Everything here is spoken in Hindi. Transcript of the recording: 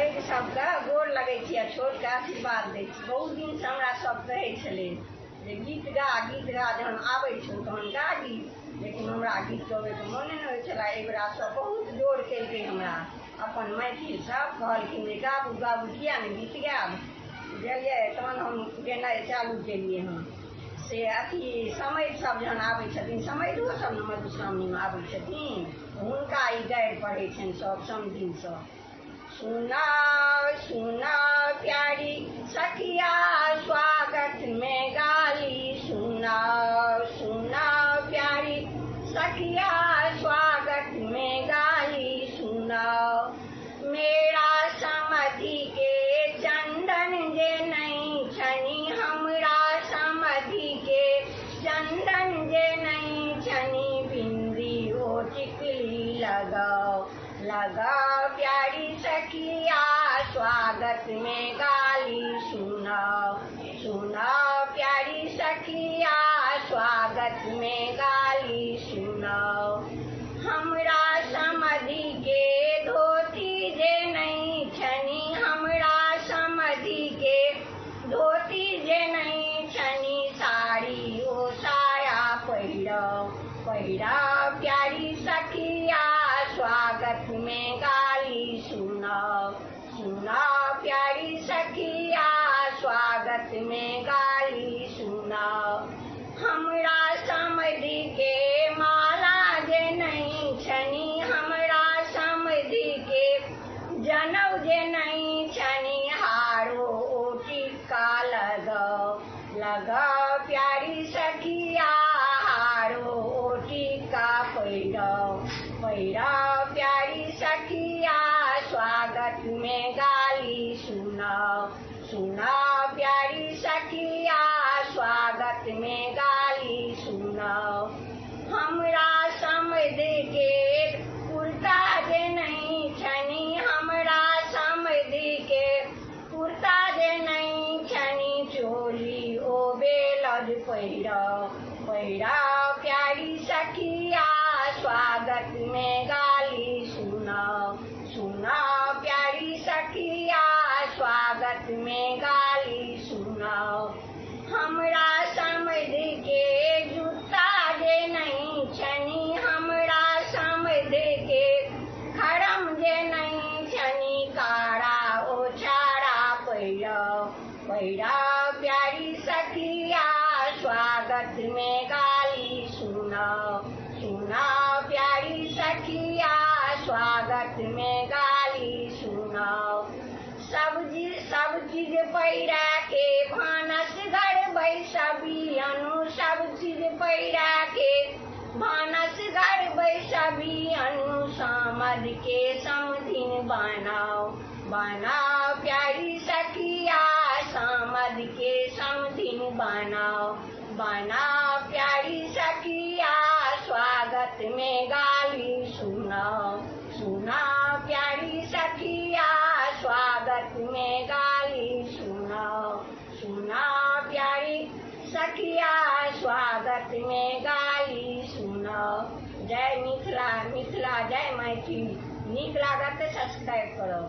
पैघ सबके गोर लगै छी आ छोटके आशीर्वाद दै छी। बहुत दिनसँ हमरा सब कहै छलै जे गीत गा जहन आबै छौ तहन गा गीत, लेकिन हमरा गीत गबैके मोने नहि होइ छलै। एहि बेरा सब बहुत जोर केलकै हमरा, अपन मैथिल सब कहलखिन जे गाबू गाबू, किया नहि गीत गायब, बुझलियै। तहन हम गेनाइ चालू केलियै हँ। से अथी समधि सब जहन आबै छथिन, समधिओ सब ने मधुश्रावणीमे आबै छथिन, हुनका ई गारि पढ़ै छनि सब समधिनसँ। सुनाओ सुनाओ प्यारी सखिया स्वागत में गाली, सुनाओ सुनाओ प्यारी सखिया स्वागत में गाली, सुनाओ मेरा समधि के चंदन जे नहीं छनी, हमरा समधि के चंदन जे नहीं छनी, बिंदी ओ टिकली लगाओ लगाओ प्यारी सखिया स्वागत में गाली, सुनाओ सुनाओ प्यारी सखिया स्वागत में गाली, सुनाओ हमरा समधि के धोती जे नहीं छनी, हमरा समधि के धोती जे नहीं छनी, साड़ी ओ साया पहिराओ प्यारी सखिया स्वागत में गाली, सुनाओ सुनाओ प्यारी सखिया स्वागत में गाली, सुनाओ हमरा समधि के माला जे नहीं छनी, हमरा समधि के जनऊ जे नहीं छनी, हारो ओ टीका लगाओ लगाओ प्यारी सखिया, हारो ओ टीका पहिराओ प्यारी सखिया स्वागत में गाली, सुनाओ सुनाओ प्यारी सखिया स्वागत में गाली, सुनाओ हमरा समधि के कुर्ता जे नहीं छनी, हमरा समधि के कुर्ता जे नहीं छनी, चोली ओ बेलज पहिराओ प्यारी सखिया स्वागत में गाली, सुनाओ सुनाओ प्यारी सखिया स्वागत में गाली, सुनाओ हमरा समधि के जूता जे नहीं छनी, हमरा समधि के खड़म जे नहीं छनी, कारा ओ छाड़ा पहिराओ प्यारी सखिया स्वागत में गाली, सुनाओ सुनाओ प्यारी सखिया स्वागत में गाली, सुनाओ सब चीज पहिरा के भानस घर बैसबी अनु, सब चीज पहिरा के भानस घर बैसबी अनु, समध के समधिन बनाओ प्यारी सखिया, समध के समधिन बनाओ प्यारी सखिया स्वागत में गाली, सुनाओ सुनाओ प्यारी सखिया स्वागत में गाली, सुनाओ प्यारी सखिया स्वागत में गाली, सुनाओ। जय मिथिला, जय मैथिली। नीक लागत तऽ सब्सक्राइब करो।